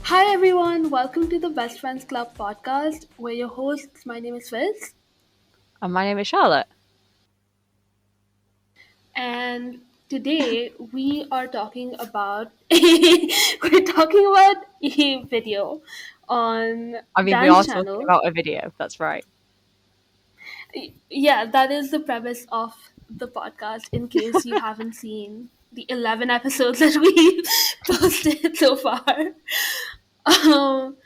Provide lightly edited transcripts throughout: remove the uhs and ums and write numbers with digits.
Hi everyone, welcome to the Best Friends Club podcast. We're your hosts. My name is Fizz, And my name is Charlotte. and today we are talking about a video on I mean, we are Dan's talking channel. about a video. That's right. Yeah, that is the premise of the podcast. In case you haven't seen the 11 episodes that we posted so far. Um,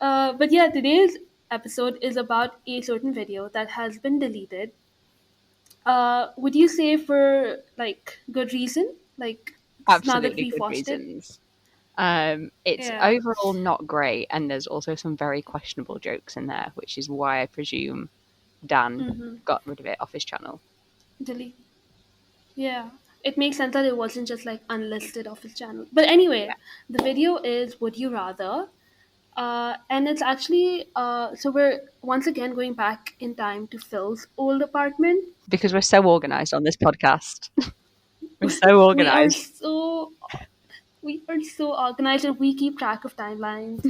but yeah, today's episode is about a certain video that has been deleted. Would you say for like good reason? Like now that Absolutely we've good watched it? reasons. It's Yeah. overall not great, and there's also some very questionable jokes in there, which is why I presume Dan Mm-hmm. got rid of it off his channel. Delete. Yeah. It makes sense that it wasn't just like unlisted off his channel. But anyway, the video is Would You Rather? And it's actually so we're once again going back in time to Phil's old apartment. Because we're so organized on this podcast. We're so We are organized. so we are so organized and we keep track of timelines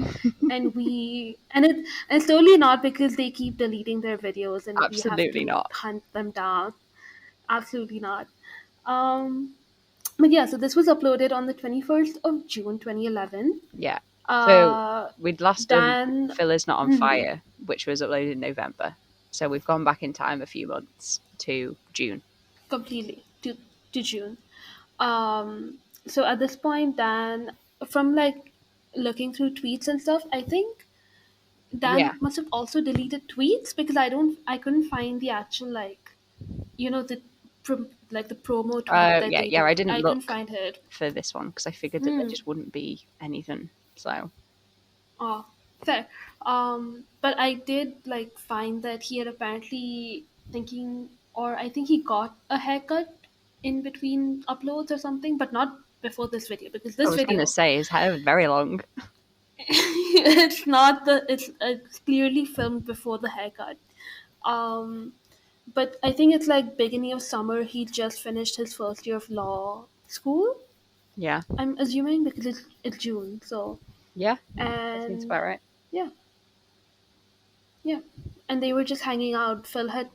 and it's totally not because they keep deleting their videos and we have Absolutely to not. hunt them down. Absolutely not. um but yeah, so this was uploaded on the 21st of June 2011. Yeah. So uh we'd last done Dan. Phil is Not on Mhm. Fire, which was uploaded in November. So we've gone back in time a few months to June. Completely to June. So at this point, Dan, from like looking through tweets and stuff, I think Yeah. Dan must have also deleted tweets because I couldn't find the actual like the like the promo tweet that they Yeah. did. I didn't I couldn't look find it. for this one because I figured that there Hmm. just wouldn't be anything. So Oh, fair. But I did like find that he had apparently thinking, or I think he got a haircut in between uploads or something, but not before this video because I this was going to video say his hair was very long. it's not the it's clearly filmed before the haircut. Um, but I think it's like beginning of summer. He just finished his first year of law school. Yeah, I'm assuming because it's June. So yeah, that seems and about right. yeah, yeah, and they were just hanging out. Phil had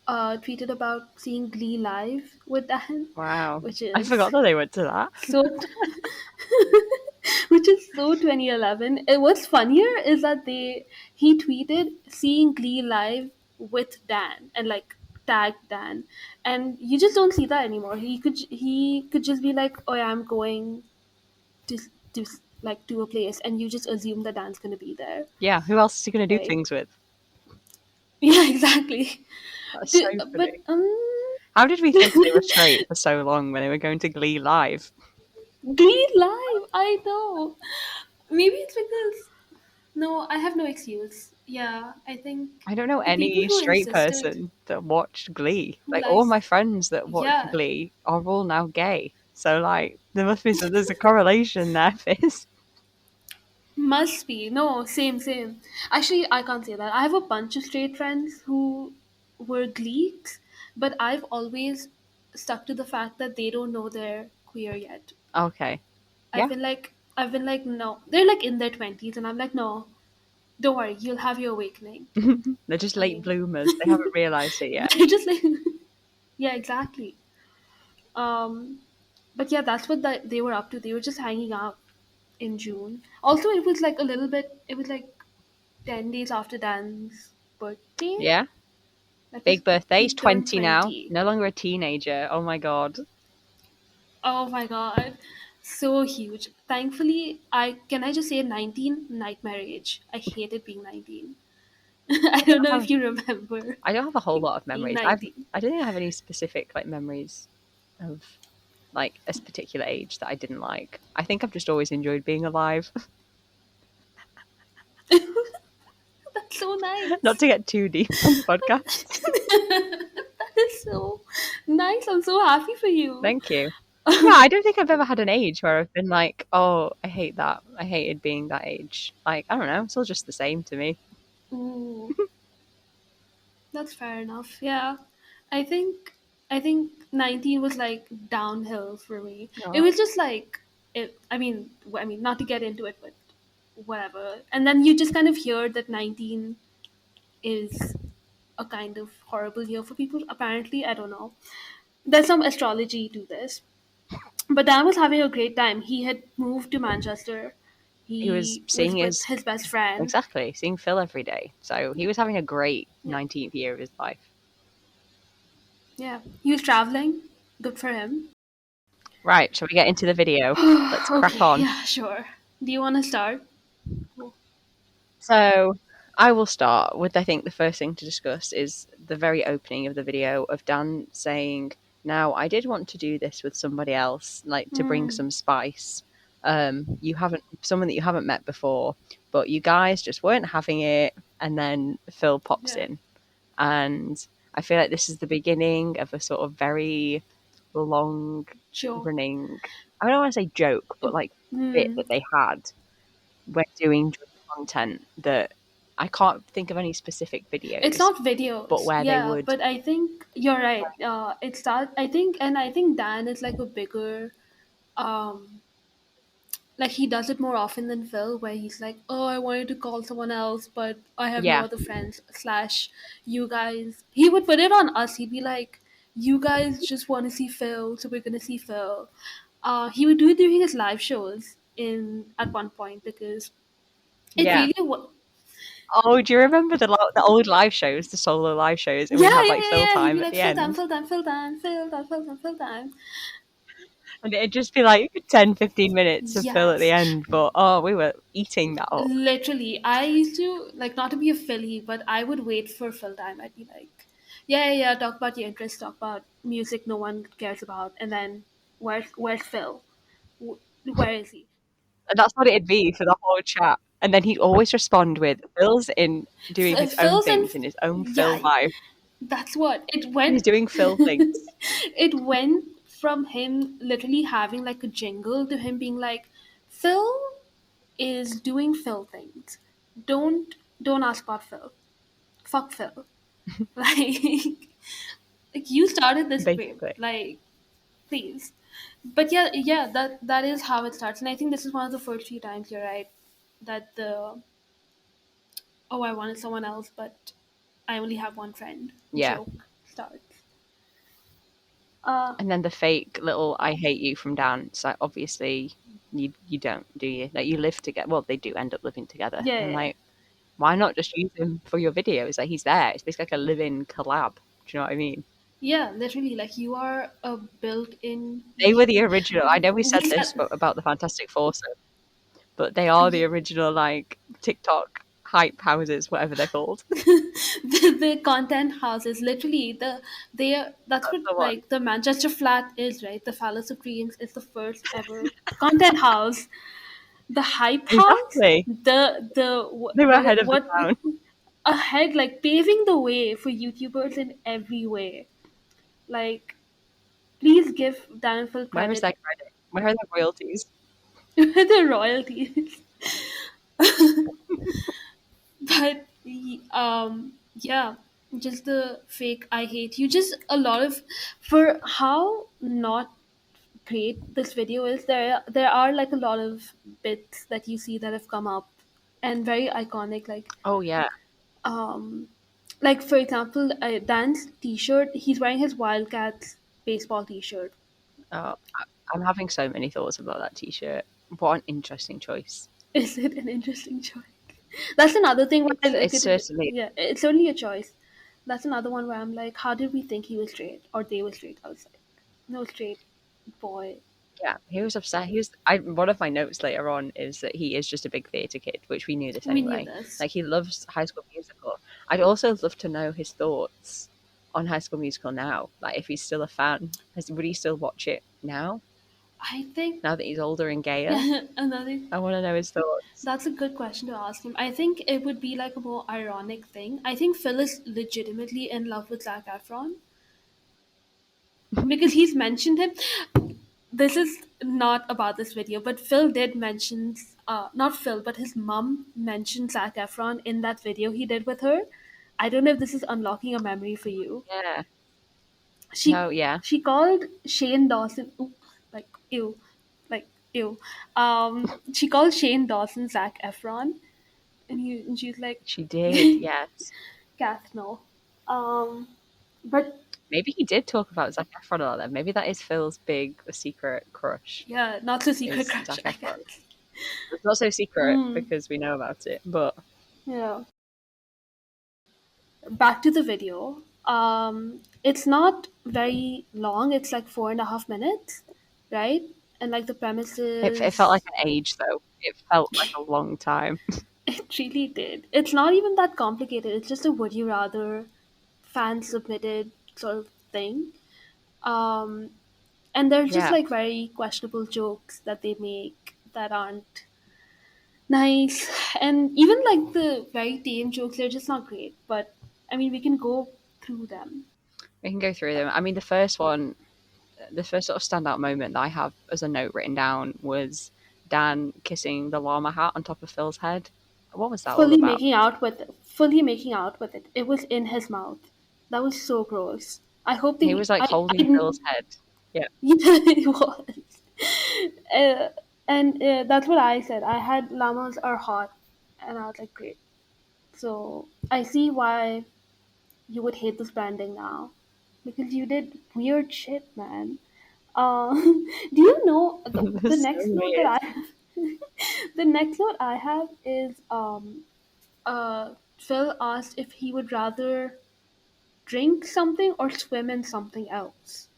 tweeted about seeing Glee live with Dan, Wow, which I is forgot that they went to that. so which is so 2011. What's funnier is that he tweeted seeing Glee live with Dan and like tagged Dan, and you just don't see that anymore. He could just be like, oh yeah, I'm going to to like to a place, and you just assume that Dan's gonna be there, Yeah, who else is he going to do right? things with? Yeah, exactly. That's so But funny. How did we think they were straight for so long when they were going to Glee live? Glee live, I know. Maybe it's because no, I have no excuse. Yeah, I think I don't know the people any who straight insisted person that watched Glee. who Like all likes my friends that watch yeah, Glee are all now gay. So like there must be there's a correlation there, Fizz. must be. No, same. Actually, I can't say that. I have a bunch of straight friends who were Gleeks, but I've always stuck to the fact that they don't know they're queer yet. Okay. I've Yeah. been like I've been like no. They're like in their 20s and I'm like no, don't worry, you'll have your awakening. They're just I late mean, bloomers. They haven't realised it yet. they're just like yeah, exactly. Um, but yeah, that's what they were up to. They were just hanging out in June. Also, it was like a little bit. It was like 10 days after Dan's birthday. Yeah. That was Big birthday. he He's turned 20 now. 20. No longer a teenager. Oh my god. Oh my god, so huge. Thankfully, I just say 19 nightmare age. I hated being 19. I don't know if you remember I don't have a whole lot of being memories. 19. I don't think I have any specific like memories of like a particular age that I didn't like. I think I've just always enjoyed being alive. That's so Not nice. to get too deep on the podcast. That is so nice. I'm so happy for you. Thank you. Yeah, I don't think I've ever had an age where I've been like, oh, I hate that. I hated being that age. Like, I don't know, it's all just the same to me. Ooh, that's fair enough. Yeah. I think I think 19 was like downhill for me. It Oh. was just like it I mean not to get into it, but whatever. And then you just kind of hear that 19 is a kind of horrible year for people. Apparently, I don't know. There's some astrology to this. But Dan was having a great time. He had moved to Manchester. He was He was seeing with his his best friend. exactly seeing Phil every day, so he was having a great 19th year of his life. Yeah. He was traveling. Good for him. Right, shall we get into the video? Let's crack Okay, on. yeah, sure. Do you want to start? So I will start with, I think the first thing to discuss is the very opening of the video of Dan saying, now I did want to do this with somebody else, like to bring some spice. You haven't, someone that you haven't met before, but you guys just weren't having it. And then Phil pops Yeah. in. And I feel like this is the beginning of a sort of very long Sure. running, I don't want to say joke, but like bit that they had when doing content that I can't think of any specific videos. It's not videos, but where they would, but I think you're right. It's that I think Dan is like a bigger, um, like he does it more often than Phil, where he's like, "Oh, I wanted to call someone else, but I have no yeah, other friends." Slash, you guys. He would put it on us. He'd be like, "You guys just want to see Phil, so we're gonna see Phil." He would do it during his live shows in at one point because it yeah. really was. Oh, do you remember the old live shows, the solo live shows, and Yeah, we'd have yeah, like yeah, fill yeah. He'd time be at like, the "Fill time, end, fill time, fill time, fill time, fill time, fill time." and it'd just be like 10-15 minutes of Phil at the Yes. end. But oh, we were eating that up. Literally, I used to like not to be a Philly, but I would wait for fill time. I'd be like, yeah, yeah, yeah, talk about your interests, talk about music no one cares about, and then where's Phil? Where is he? And that's what it'd be for the whole chat. And then he'd always respond with, Phil's in doing his own Phil's in, things in his own Phil yeah, life. that's what it He's went. doing Phil things. It went from him literally having like a jingle to him being like, Phil is doing Phil things. Don't ask about Phil. Fuck Phil. Like, like you started this way. Basically. Like, please. But yeah, yeah, that is how it starts. And I think this is one of the first few times you're right that the oh I wanted someone else, but I only have one friend Yeah. joke starts. And then the fake little "I hate you" from Dan. It's like, obviously you don't, do you? Like, you live together. Well, they do end up living together. Yeah, And yeah, like, why not just use him for your videos? Like, he's there. It's basically like a live-in collab. Do you know what I mean? yeah. Literally, like you are a built-in. They were the original. I know we We said this said about the Fantastic Foursome, but they are the original like TikTok hype houses, whatever they're called. the content houses. Literally, they are. That's That's what the one. like the Manchester flat is, right? The Phallus of Dreams is the first ever content house. The hype house, Exactly. the They were ahead of the what town. ahead, like paving the way for YouTubers in every way. Like, please give Dan and Phil Where is credit their credit? Where are their royalties? with the royalties. But yeah, just the fake I hate you. Just a lot of for how not great this video is. There are like a lot of bits that you see that have come up and very iconic. Oh yeah. Um, like for example, Dan's T-shirt. He's wearing his Wildcats baseball T-shirt. Oh, I'm having so many thoughts about that T-shirt. What an interesting choice. Is it an interesting choice? That's another thing where I look It's at it. certainly. Yeah, it's only a choice. That's another one where I'm like, how did we think he was straight or they were straight? I was like, no straight boy. Yeah, he was upset. He was. One of my notes later on is that he is just a big theatre kid, which we knew this We knew anyway. this. Like, he loves High School Musical. I'd also love to know his thoughts on High School Musical now. Like, if he's still a fan, would he still watch it now? I think Now that he's older and gayer, yeah, another. I want to know his thoughts. That's a good question to ask him. I think it would be like a more ironic thing. I think Phil is legitimately in love with Zac Efron because he's mentioned him. This is not about this video, but Phil did mention, not Phil, but his mom mentioned Zac Efron in that video he did with her. I don't know if this is unlocking a memory for you. Yeah. She No. Yeah. she called Shane Dawson, like ew, like Ew. She called Shane Dawson Zac Efron, and she's like, She did, yes. Kath, no. But Maybe he did talk about Zac Efron a lot then. Maybe that is Phil's big secret crush, yeah, not so secret is crush, Zac I Efron. guess. It's not so secret Mm, because we know about it, but yeah. Back to the video. It's not very long. It's like 4.5 minutes, right? And like the premise it felt like is, an age though. It felt like a long time. it really did. It's not even that complicated. It's just a would you rather fan submitted sort of thing. Um, and they're just Yeah. like very questionable jokes that they make that aren't nice. And even like the very tame jokes, they're just not great. But I mean, we can go through them. We can go through them. I mean, the first sort of standout moment that I have as a note written down was Dan kissing the llama hat on top of Phil's head. What was that all Fully about? making out with it. Fully making out with it. It was in his mouth. That was so gross. I hope He they. was like I holding Phil's head. Yeah. yeah, it was. Uh, and that's what I said. I had llamas are hot, and I was like, great. So I see why you would hate this branding now, because you did weird shit, man. Do you know the So next note that weird. I the next note I have is Phil asked if he would rather drink something or swim in something else,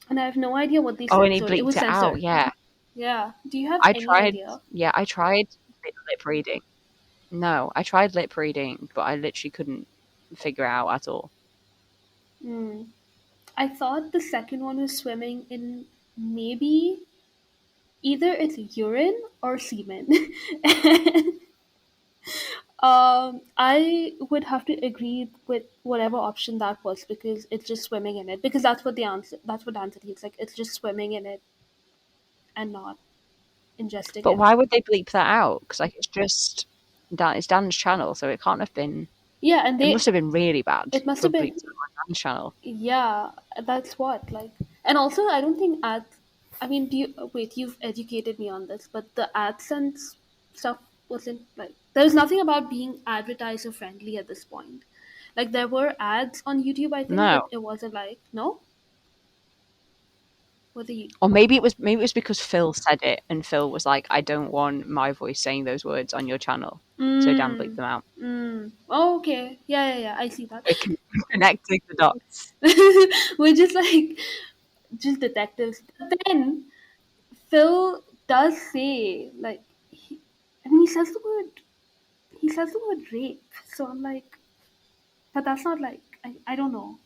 and I have no idea what they Oh, and said, he so it bleeped was it out. censored. Yeah. Yeah. Do you have I any tried. idea? Yeah, I tried lip reading. No, I tried lip reading, but I literally couldn't figure it out at all. Hmm. I thought the second one was swimming in maybe either it's urine or semen. I would have to agree with whatever option that was because it's just swimming in it. Because that's what the answer. That's what the answer is. Like it's just swimming in it and not ingesting But it. why would they bleep that out? Because like it's Dan's channel, so it can't have been. Yeah, and It must they. have been really bad It must for have been. bleeps on Dan's channel. Yeah, that's what like. And also, I don't think ads. I mean, do you wait? You've educated me on this, but the AdSense stuff wasn't like. There's nothing about being advertiser friendly at this point. Like there were ads on YouTube, I think, but No, it wasn't like no. What the you? or maybe it was because Phil said it, and Phil was like, "I don't want my voice saying those words on your channel," so Dan bleeped Mm. them out. Mm. Oh, okay. Yeah, yeah, yeah. I see that. We're connecting the dots. We're just like just detectives. But then Phil does say like I mean he says the word rape. So I'm like, but that's not like I don't know.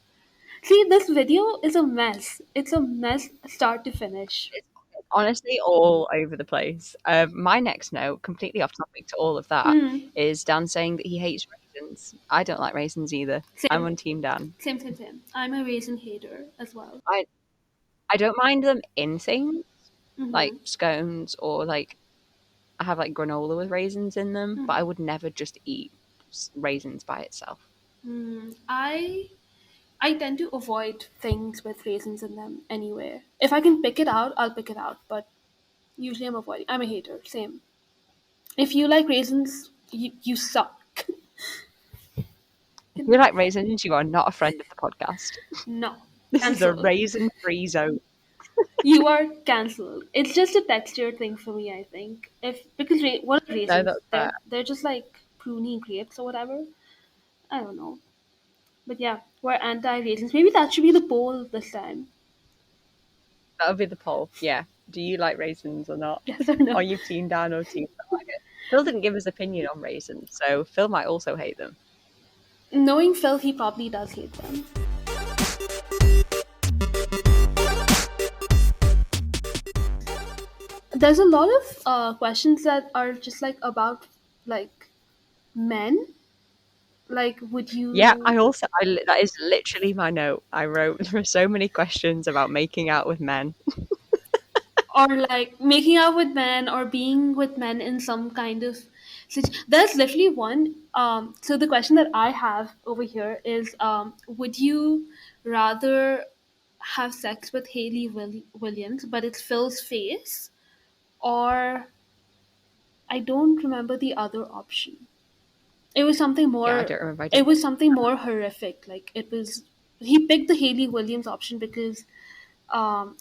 See, this video is a mess. It's a mess start to finish. It's honestly all over the place. My next note, completely off topic to all of that, Mm. is Dan saying that he hates raisins. I don't like raisins either. I'm Same. on Team Dan. Same. I'm a raisin hater as well. I I don't mind them in things like Mm-hmm. scones or like I have like granola with raisins in them, but I Mm-hmm. would never just eat raisins by itself. Mm. I tend to avoid things with raisins in them anyway. If I can pick it out, I'll pick it out. But usually I'm avoiding. I'm a hater. Same. If you like raisins, you suck. If you like raisins, you are not a friend of the podcast. No. This is a Cancel. raisin-free zone. You are cancelled. It's just a texture thing for me, I think. If because what are No, raisins? that's fair. They're just like pruny grapes or whatever. I don't know. But yeah, we're anti raisins. Maybe that should be the poll this time. That would be the poll. Yeah. Do you like raisins or not? Yes or no? Are you Team Dan or Team Phil? Phil didn't give his opinion on raisins, so Phil might also hate them. Knowing Phil, he probably does hate them. There's a lot of questions that are just like about like men. Like, would Yeah, you that is literally my note. I wrote there are so many questions about making out with men. or like making out with men or being with men in some kind of there's literally one so the question that I have over here is would you rather have sex with Hayley Williams but it's Phil's face, or I don't remember the other option. It was something Yeah, I more. don't remember. It was something more horrific. Like it was. He picked the Haley Williams option because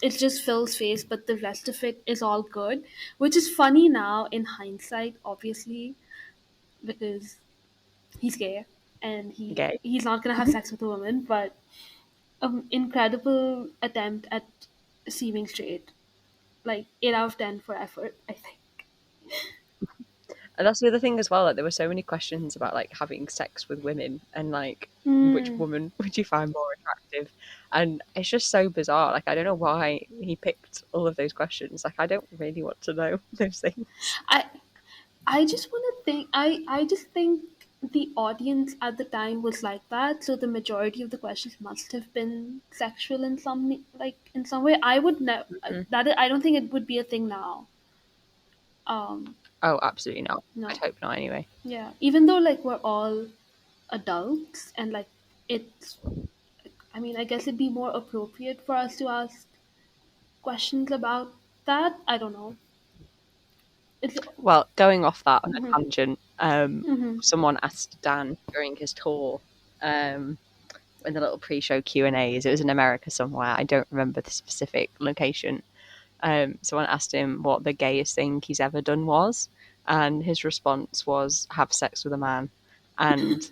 it's just Phil's face, but the rest of it is all good, which is funny now in hindsight, obviously, because he's gay and Gay. he's not gonna have sex with a woman. But incredible attempt at seeming straight. Like 8 out of 10 for effort, I think. And that's the other thing as well. Like there were so many questions about like having sex with women and like which Mm. woman would you find more attractive? And it's just so bizarre. Like I don't know why he picked all of those questions. Like I don't really want to know those things. I I just want to think. I just think the audience at the time was like that, so the majority of the questions must have been sexual in some in some way. I would never Mhm. I don't think it would be a thing now. Um, Oh, absolutely not. I'd no, hope not. Anyway. yeah. Even though like we're all adults and like it's, I mean, I guess it'd be more appropriate for us to ask questions about that. I don't know. It's. Well, going off that on a Mhm, tangent, mhm. someone asked Dan during his tour, in the little pre-show Q&As. It was in America somewhere. I don't remember the specific location. Someone asked him what the gayest thing he's ever done was, and his response was have sex with a man. And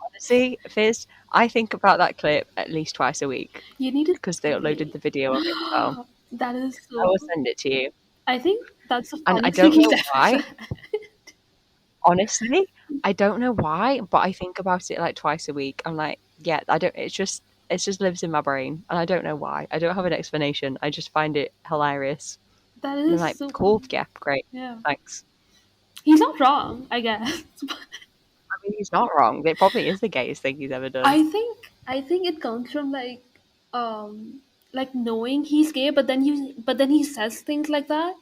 honestly, Fizz, I think about that clip at least twice a week You need to because they send uploaded me. the video of it as well. That is I will so. send it to you. I think that's the And I funniest thing don't he's know ever why. said. Honestly, I don't know why, but I think about it like twice a week. I'm like, yeah, I don't. It's just lives in my brain, and I don't know why. I don't have an explanation. I just find it hilarious. That And I'm is like, so cool, funny. yeah, great, Yeah, thanks. he's not wrong, I guess. I mean, he's not wrong. It probably is the gayest thing he's ever done. I think it comes from like knowing he's gay, but then he says things like that,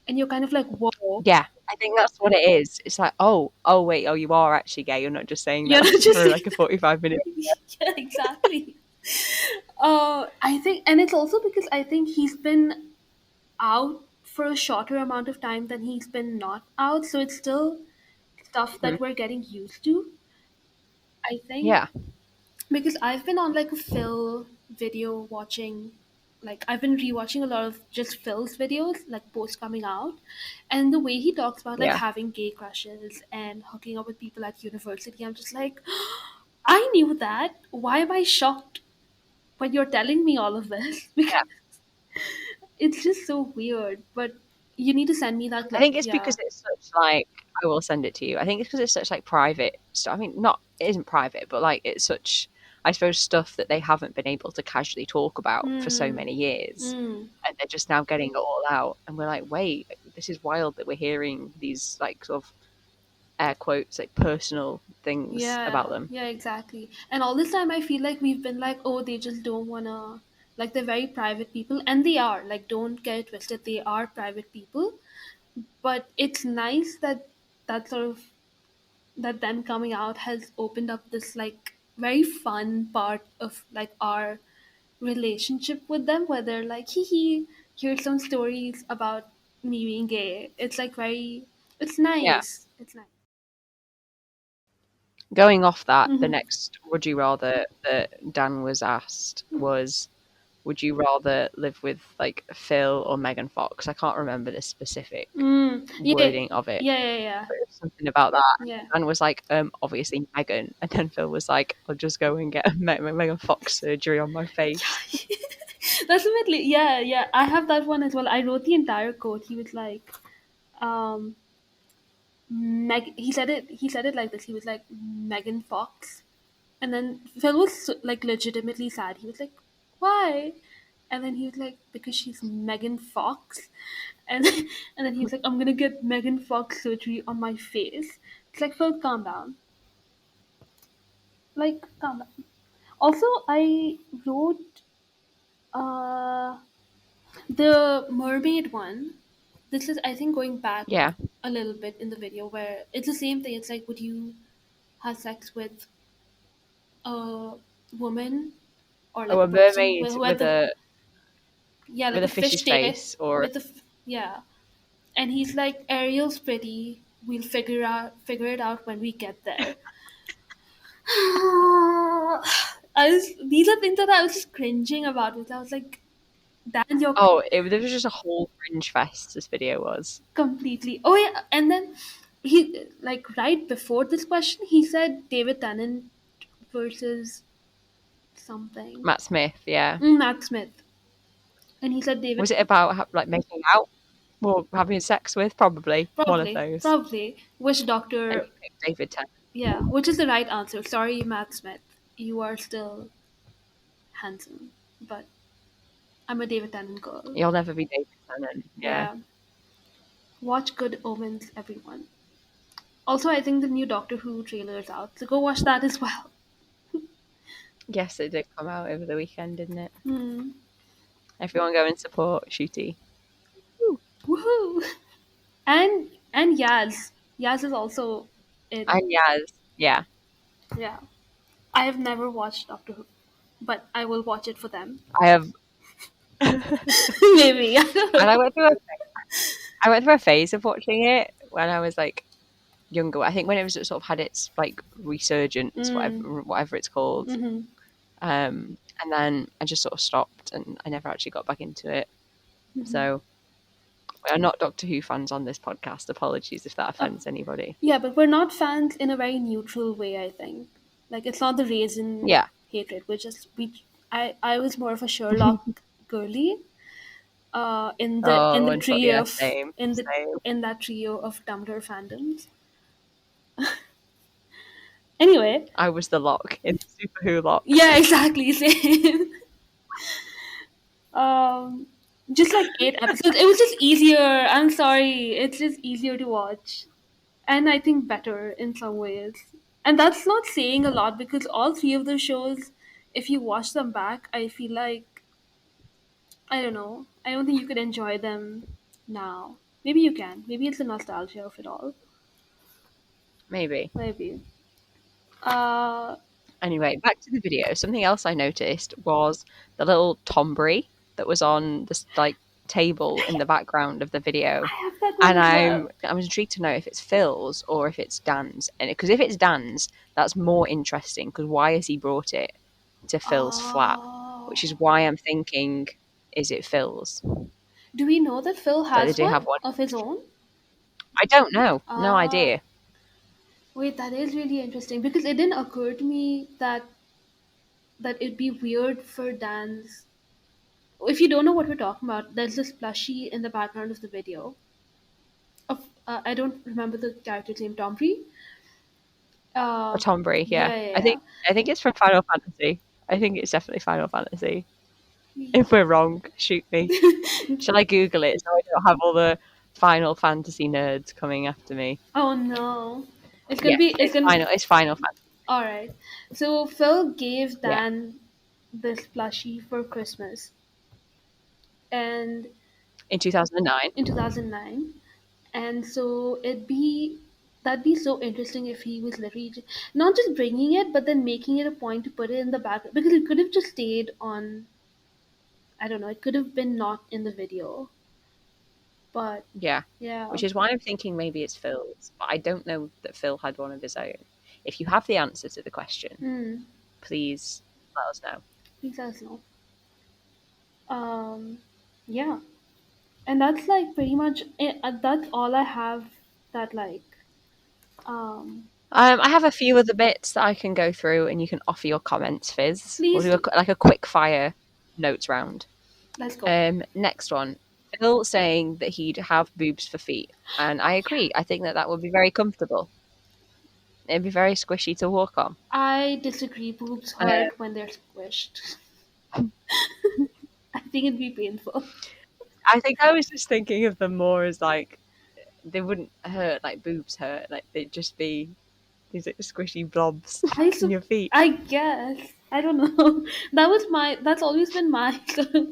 and you're kind of like, whoa. Yeah, I think that's what it is. It's like, oh, wait, oh, you are actually gay. You're not just saying You're that not just for like a 45 minute. yeah, exactly. I think, and it's also because I think he's been out for a shorter amount of time than he's been not out, so it's still stuff Mhm. that we're getting used to. I think Yeah, because I've been on like a Phil video watching, like I've been rewatching a lot of just Phil's videos, like post coming out, and the way he talks about like yeah. having gay crushes and hooking up with people at university, I'm just like, I knew that. Why am I shocked when you're telling me all of this? Because it's just so weird. But you need to send me that I clip. think it's Yeah. because it's such like I will send it to you. I think it's because it's such like private stuff. I mean, not it isn't private, but like it's such I suppose stuff that they haven't been able to casually talk about for so Mm, many years, mm, and they're just now getting it all out. And we're like, wait, this is wild that we're hearing these like sort of air quotes like personal things about yeah, them. yeah, exactly. And all this time, I feel like we've been like, oh, they just don't wanna, like, they're very private people, and they are. Like, don't get it twisted, they are private people. But it's nice that that sort of that them coming out has opened up this like very fun part of like our relationship with them, where they're like, hee hee, here's some stories about me being gay. It's like very, it's Yeah. nice. It's nice. Going off that, the Mm-hmm. next would you rather that Dan was asked was would you rather live with like Phil or Megan Fox? I can't remember the specific Yeah, wording of it, yeah, yeah, yeah, but it was something about that. yeah. And was like, obviously Megan. And then Phil was like, I'll just go and get a Megan Fox surgery on my face. That's admittedly, yeah, yeah. I have that one as well. I wrote the entire quote. He was like, um, He said it. He said it like this. He was like Megan Fox, and then Phil was like legitimately sad. He was like, "Why?" And then he was like, "Because she's Megan Fox," and and then he was like, "I'm gonna get Megan Fox surgery on my face." It's like, Phil, calm down. Like, calm down. Also, I wrote uh the mermaid one. This is, I think, going back Yeah. a little bit in the video where it's the same thing. It's like, would you have sex with a woman or Oh, like a a person mermaid with a, yeah, with like a a fish fish's tail face or with a Yeah. And he's like, Ariel's pretty. We'll figure it out when we get there. These are things that I was just cringing about. Because I was like, Dan, you're Oh, there was just a whole cringe fest. This video was. completely. Oh yeah, and then he like right before this question, he said David Tennant versus something. Matt Smith, yeah. Matt Smith, and he said David. Was it about like making out or having sex with? Probably one of those. Probably. Which And doctor? he picked David Tennant. Yeah, which is the right answer. Sorry, Matt Smith. You are still handsome, but I'm a David Tennant girl. You'll never be David Tennant. Yeah. Yeah. Watch Good Omens, everyone. Also, I think the new Doctor Who trailer is out, so go watch that as well. Yes, it did come out over the weekend, didn't it? Hmm. Everyone go and support Shooty. Woohoo! And Yaz. Yaz is also in. And Yaz, yeah. Yeah. I have never watched Doctor Who, but I will watch it for them. I have. Maybe. I don't know. And I went through a phase of watching it when I was like younger. I think when it was sort of had its like resurgence, whatever it's called. Mm-hmm. And then I just sort of stopped, and I never actually got back into it. Mm-hmm. So we are not Doctor Who fans on this podcast. Apologies if that offends anybody. Yeah, but we're not fans in a very neutral way, I think. Like, it's not the raisin Yeah. hatred. I was more of a Sherlock girly. In the wonderful. trio Yeah, of same. in that trio of Tumblr fandoms. Anyway, I was the lock in the Super Who lock. yeah, exactly same. Just like 8 episodes. It was just easier. I'm sorry. It's just easier to watch. And I think better in some ways. And that's not saying a lot because all three of the shows, if you watch them back, I feel like, I don't know, I don't think you could enjoy them now. Maybe you can. Maybe it's the nostalgia of it all. Maybe. Maybe. Uh, Anyway, back to the video. Something else I noticed was the little Tombury that was on this like table in the background of the video. I have that one And as well. I'm intrigued to know if it's Phil's or if it's Dan's. And because if it's Dan's, that's more interesting. Because why has he brought it to Phil's flat? Which is why I'm thinking, is it Phil's? Do we know that Phil That they has do one have one. of his own? I don't know. No idea. Wait, that is really interesting because it didn't occur to me that it'd be weird for Dan's. If you don't know what we're talking about, there's this plushie in the background of the video. Of I don't remember the character's name, Tombury. Or Tombury, yeah. yeah. I think it's from Final Fantasy. I think it's definitely Final Fantasy. If we're wrong, shoot me. Shall I Google it so I don't have all the Final Fantasy nerds coming after me? Oh no, it's gonna be. It's Final Fantasy. All right. So Phil gave Dan this plushie for Christmas, and In 2009. in 2009, and so that'd be so interesting if he was literally not just bringing it, but then making it a point to put it in the back because it could have just stayed on. I don't know. It could have been not in the video, but Yeah. yeah. Which is why I'm thinking maybe it's Phil's, but I don't know that Phil had one of his own. If you have the answer to the question, please let us know. Please let us know. Yeah, and that's like pretty much it. That's all I have. That like, I have a few other bits that I can go through, and you can offer your comments, Fizz. Please We'll do a quick fire notes round. Let's go. Next one. Phil saying that he'd have boobs for feet, and I agree. I think that would be very comfortable. It'd be very squishy to walk on. I disagree. Boobs hurt when they're squished. I think it'd be painful. I think I was just thinking of them more as like they wouldn't hurt like boobs hurt. Like they'd just be these like, squishy blobs in your feet. I guess. I don't know. That's always been my sort of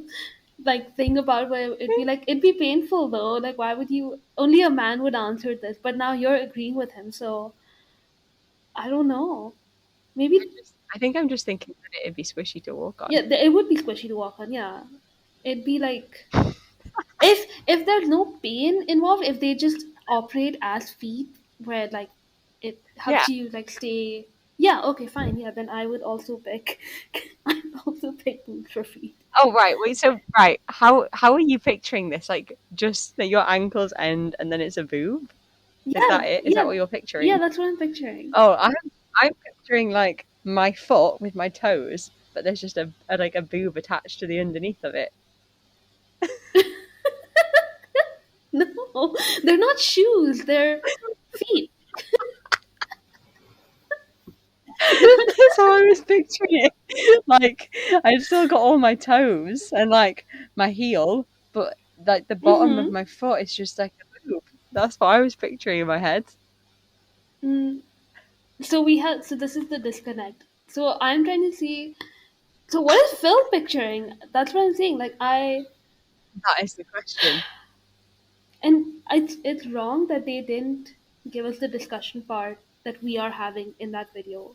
like thing about where it'd be painful though. Like why would you only a man would answer this, but now you're agreeing with him, so I don't know. Maybe I think I'm just thinking that it'd be squishy to walk on. yeah, it would be squishy to walk on, yeah. It'd be like if there's no pain involved, if they just operate as feet, where like it Yeah. helps you like stay. Yeah. Okay. Fine. Yeah. Then I would also pick. I'd also pick boot for feet. Oh right, wait. So right, how are you picturing this? Like just that your ankles end and then it's a boob? Is Yeah. that it? Is that Yeah. what you're Yeah. picturing? That's what I'm picturing. Oh, I'm picturing like my foot with my toes, but there's just a like a boob attached to the underneath of it. No, they're not shoes. They're feet. That's how I was picturing it. Like I'd still got all my toes and like my heel, but like the bottom of Mm-hmm. my foot is just like a boob. That's what I was picturing in my head. Mm. So we had. So this is the disconnect. So I'm trying to see. So what is Phil picturing? That's what I'm saying. Like I. That is the question. And it's wrong that they didn't give us the discussion part that we are having in that video.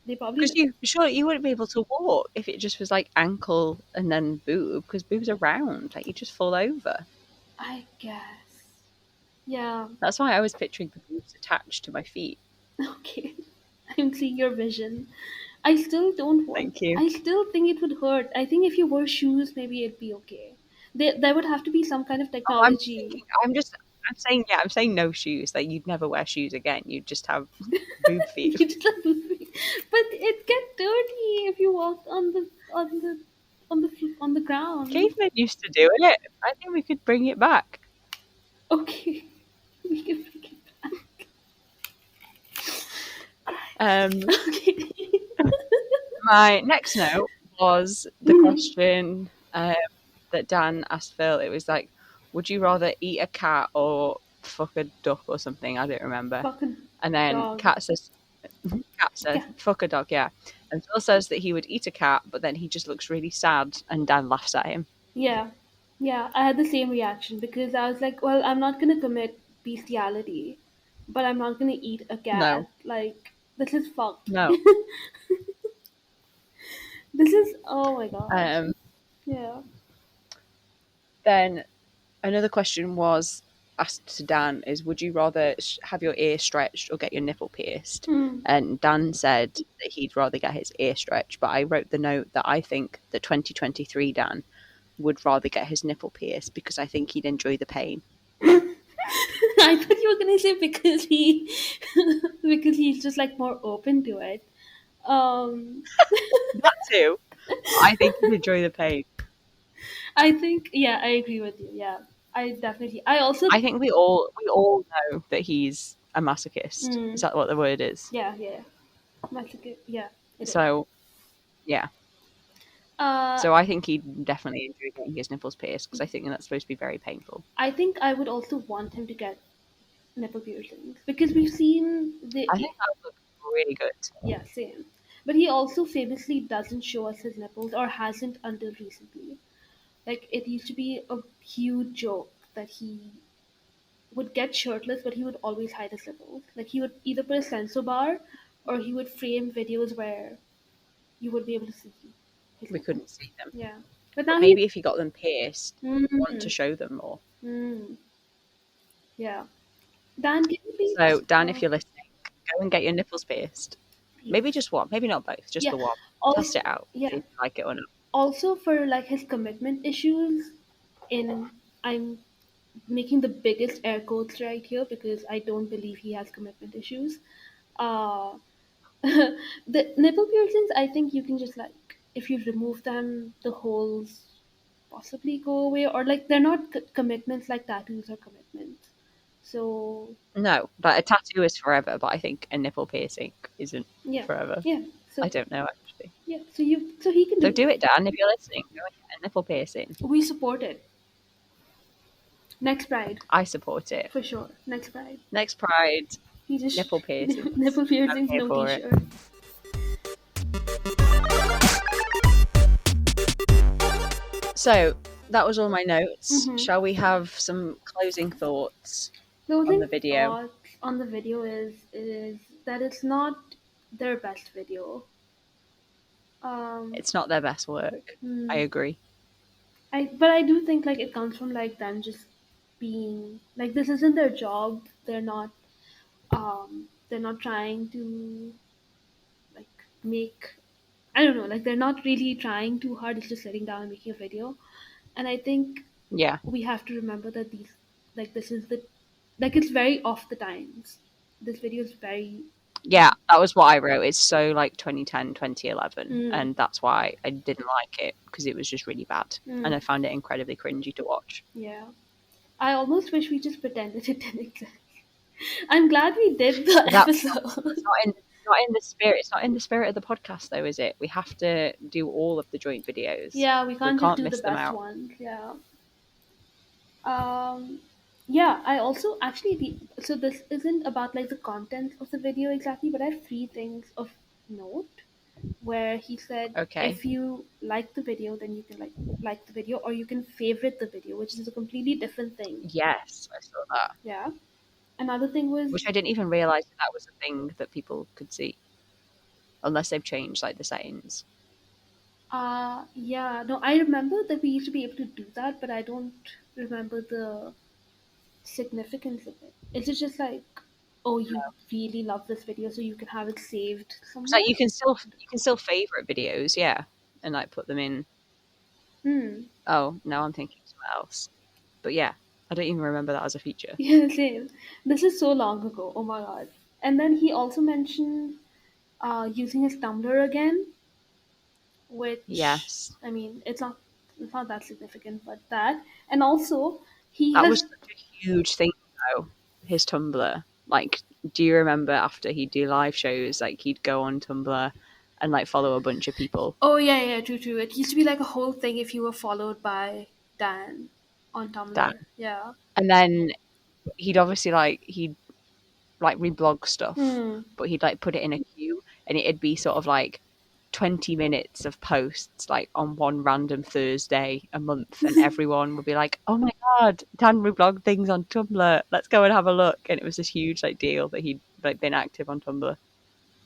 They probably Because you surely you wouldn't be able to walk if it just was like ankle and then boob, because boobs are round, like you just fall over. I guess. Yeah. That's why I was picturing the boobs attached to my feet. Okay. I'm seeing your vision. I still don't want. Thank you. I still think it would hurt. I think if you wore shoes, maybe it'd be okay. There would have to be some kind of Oh, I'm thinking. technology. I'm saying yeah. I'm saying no shoes. Like you'd never wear shoes again. You'd just have boob feet. You just have to but it get dirty if you walk on the ground. Cavemen used to do it. I think we could bring it back. Okay, we can pick it back. Um, Okay. my next note was the Mhm. question that Dan asked Phil. It was like, would you rather eat a cat or fuck a duck or something? I don't remember. Fucking And then dog. Cat says, Yeah. fuck a dog, yeah. And Phil says that he would eat a cat, but then he just looks really sad, and Dan laughs at him. Yeah. Yeah. I had the same reaction because I was like, well, I'm not gonna commit bestiality, but I'm not gonna eat a cat. No, Like this is fucked. no. This is oh my god. Um, Yeah. then another question was asked to Dan is, would you rather have your ear stretched or get your nipple pierced? Hmm. And Dan said that he'd rather get his ear stretched, but I wrote the note that I think that 2023 Dan would rather get his nipple pierced because I think he'd enjoy the pain. I thought you were gonna say because he because he's just like more open to it. Um That too. I think he'd enjoy the pain. I think yeah, I agree with you. Yeah. I also I think we all know that he's a masochist. mm, Is that what the word is? yeah. That's a good yeah, it is. So yeah. Uh So I think he'd definitely enjoy getting his nipples pierced because I think that's supposed to be very painful. I think I would also want him to get nipple piercings because we've seen the I think that would look really good. yeah, same. But he also famously doesn't show us his nipples or hasn't until recently. Like it used to be a huge joke that he would get shirtless, but he would always hide his nipples. Like he would either put a sensor bar, or he would frame videos where you would be able to see his We nipples. couldn't see them. Yeah, but But now maybe if he got them pierced, he. he'd want to show them more. Yeah, Dan, can you please? So Dan, if you're listening, go and get your nipples pierced. Please. Maybe just one, maybe not both, just Yeah. the one. Also, Test it out. yeah. See if you like it or not. Also for like his commitment issues, in I'm making the biggest air quotes right here because I don't believe he has commitment issues. Uh, the nipple piercings, I think you can just like if you remove them, the holes possibly go away, or like they're not commitments like tattoos are commitments. So No, but a tattoo is forever, but I think a nipple piercing isn't yeah, forever. yeah. So I don't know actually. yeah, so he can So do it, Dan, if you're listening. Go and get a nipple piercing. We support it. Next Pride, I support it. for sure. Next Pride. Next Pride, He just nipple piercings. nipple piercings, I'm here no for it. t-shirt. So that was all my notes. Mhm. Shall we have some closing thoughts Closing on the video? thoughts on the video is that it's not their best video. It's not their best work. I agree. But I do think like it comes from like them just being like this isn't their job. They're not trying to like make, I don't know, like they're not really trying too hard. It's just sitting down and making a video. And I think Yeah. we have to remember that this is the, like it's very off the times. This video is very, Yeah, that was what I wrote. It's so like 2010, 2011, mm, and that's why I didn't like it, because it was just really bad, and I found it incredibly cringy to watch. yeah. I almost wish we just pretended it didn't exist. I'm glad we did the But episode. that's not in the spirit. It's not in the spirit of the podcast, though, is it? We have to do all of the joint videos. Yeah, we We can't just can't do the miss them best out. ones. Yeah. Um, yeah, I also actually so this isn't about like the content of the video exactly, but I have three things of note where he said Okay. if you like the video, then you can like the video, or you can favorite the video, which is a completely different thing. Yes, I saw that. Yeah. Another thing was Which I didn't even realize that was a thing that people could see, unless they've changed like the settings. yeah, no, I remember that we used to be able to do that, but I don't remember the significance of it. Is it just like, oh, you really love this video, so you can have it saved It's like somewhere? you can still favorite videos, yeah, and like put them in. Hmm. Oh, now I'm thinking something else. But yeah, I don't even remember that as a feature. Yeah, same. This is so long ago. Oh my god. And then he also mentioned using his Tumblr again, which Yes, I mean, it's not that significant, but that. And also, he that has. was such a huge thing though. His Tumblr. Like, do you remember after he'd do live shows, like he'd go on Tumblr and like follow a bunch of people? Oh yeah, yeah, true, true. It used to be like a whole thing if you were followed by Dan on That, Tumblr. Yeah. and then he'd like reblog stuff, Hmm. but he'd like put it in a queue, and it'd be sort of like 20 minutes of posts like on one random Thursday a month, and everyone would be like, oh my god, Dan reblogged things on Tumblr, let's go and have a look. And it was this huge like deal that he'd like been active on Tumblr.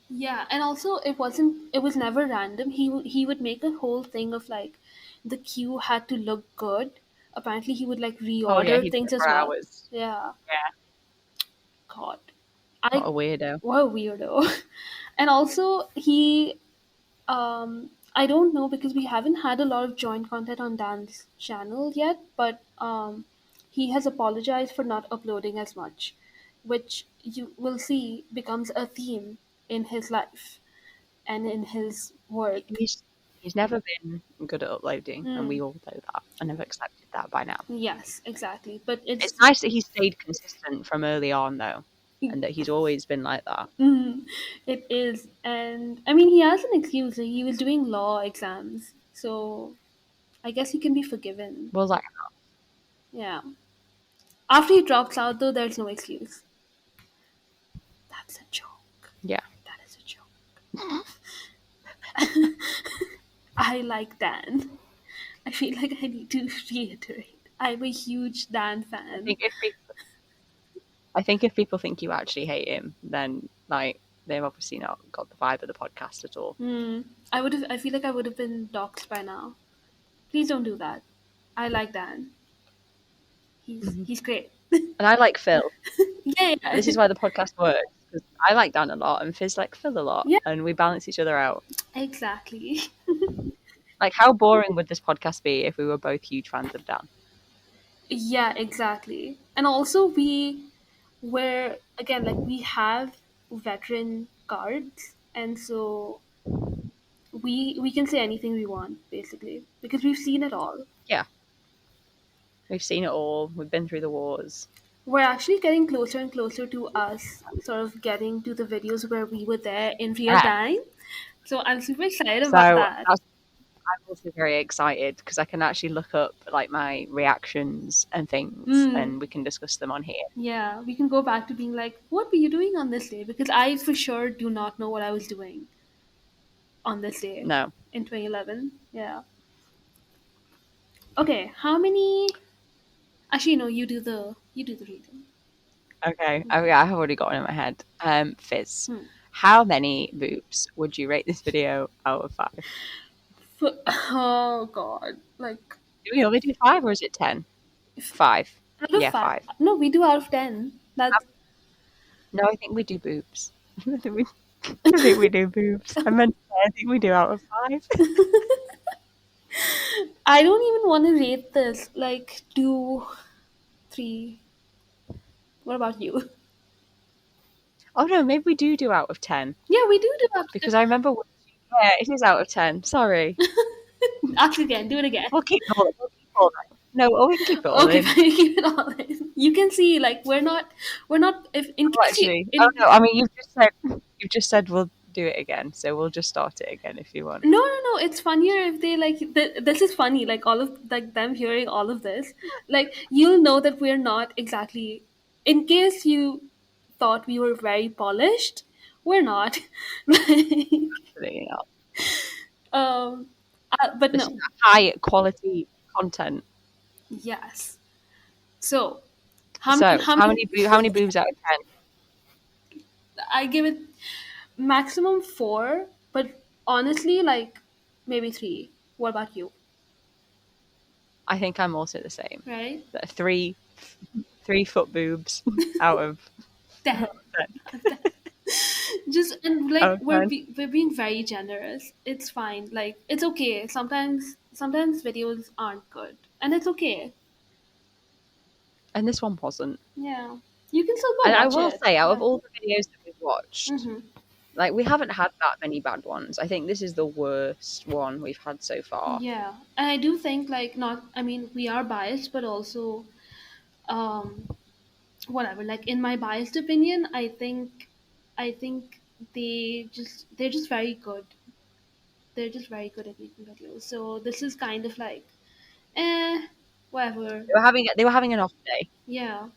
Yeah, and also it was never random. He would make a whole thing of like the queue had to look good. Apparently he would like Oh yeah, reorder he'd do things it as for well. hours. Yeah. Yeah, God. what I a weirdo. What a weirdo. And also I don't know because we haven't had a lot of joint content on Dan's channel yet, but he has apologized for not uploading as much, which you will see becomes a theme in his life and in his work. He's never been good at uploading, and we Mm, all know that, and have accepted that by now. yes, exactly. But It's it's nice that he stayed consistent from early on, though, and that he's always been like that. mm, it is, and I mean he has an excuse. He was doing law exams, so I guess he can be forgiven. Well, like, Yeah. After he drops out, though, there's no excuse. That's a joke. yeah, That is a joke. I like Dan. I feel like I need to reiterate. I'm a huge Dan I fan. think I think if people think you actually hate him, then like they've obviously not got the vibe of the podcast at all. Hmm. I feel like I would have been doxxed by now. Please don't do that. I like Dan. He's great. And I like Phil. Yeah, yeah. This is why the podcast works, because I like Dan a lot and Fizz like Phil a lot, Yeah, and we balance each other out. exactly. Like, how boring would this podcast be if we were both huge fans of Dan? Yeah, exactly. And also where again like we have veteran cards, and so we can say anything we want basically because we've seen it all. Yeah, we've seen it all. We've been through the wars. We're actually getting closer and closer to us sort of getting to the videos where we were there in real Yeah. time. So I'm super excited about So that. I'm also very excited because I can actually look up like my reactions and things, Mm, and we can discuss them on here. yeah, we can go back to being like, what were you doing on this day? Because I for sure do not know what I was doing on this day No, in 2011. Yeah. Okay, how many? Actually, no. You do the reading. okay. Oh yeah, I have already got one in my head. Fizz. Hmm. How many boobs would you rate this video out of 5? Oh God, like Do we only do 5 or is it 10? 5. Out of Yeah, 5. 5. No, we do out of 10. That's No, I think we do boobs. I think we do boobs. I meant to say, I think we do out of 5. I don't even want to rate this like 2, 3. What about you? Oh no, maybe we do out of 10. Yeah, we do out of Because I remember, yeah, it is out of 10. Sorry. 10. Ask again. Do it again. We'll keep it all. We'll keep it all in. No, we can keep it all Okay, in. fine. Keep it all in. You can see, like, we're not. If in Oh, case you, actually, in, oh no, I mean you've just said we'll do it again, so we'll just start it again if you want. no. It's funnier if they like. This is funny. Like all of like them hearing all of this. Like you'll know that we're not exactly. In case you thought we were very polished, we're not. You know, um, but this is no. high quality content. Yes. So, how So many? how many boobs out of 10? I give it maximum 4, but honestly, like maybe 3. What about you? I think I'm also the same. Right? 3 foot boobs out of 10. Just and out like of 10. we're being very generous. It's fine. Like it's okay. Sometimes videos aren't good, and it's okay. And this one wasn't. Yeah, you can still go And I watch will it. say, out of Yeah. all the videos that we've watched, like we haven't had that many bad ones. I think this is the worst one we've had so far. Yeah, and I do think like not. I mean, we are biased, but also, um, whatever. Like in my biased opinion, I think they're just very good. They're just very good at making videos. So this is kind of like, whatever. They were having an off day. Yeah,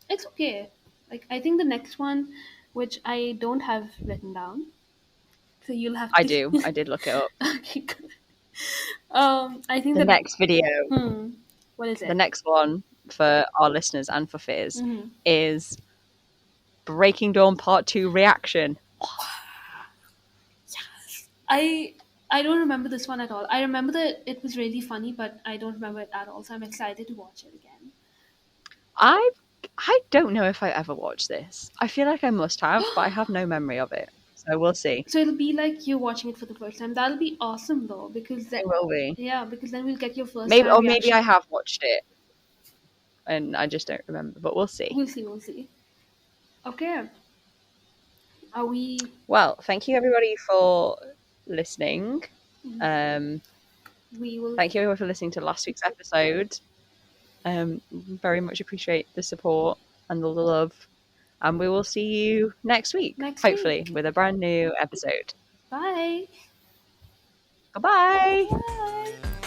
it's okay. Like I think the next one, which I don't have written down, so you'll have I to. do. I did look it up. Okay, good. I think The the next video, what is the it? next one for our listeners and for Fizz Mm-hmm. is Breaking Dawn Part 2 reaction. I don't remember this one at all. I remember that it was really funny, but I don't remember it at all. So I'm excited to watch it again. I don't know if I ever watched this. I feel like I must have, but I have no memory of it. So we'll see. So it'll be like you're watching it for the first time. That'll be awesome though, because then It will be. yeah, because then we'll get your first Maybe, time or maybe reaction. I have watched it and I just don't remember, but we'll see. We'll see. Okay. Are we? Well, thank you everybody for listening. We will. Thank you everyone for listening to last week's episode. Very much appreciate the support and the love. And we will see you next week, hopefully, with a brand new episode. Bye. Bye-bye. Bye.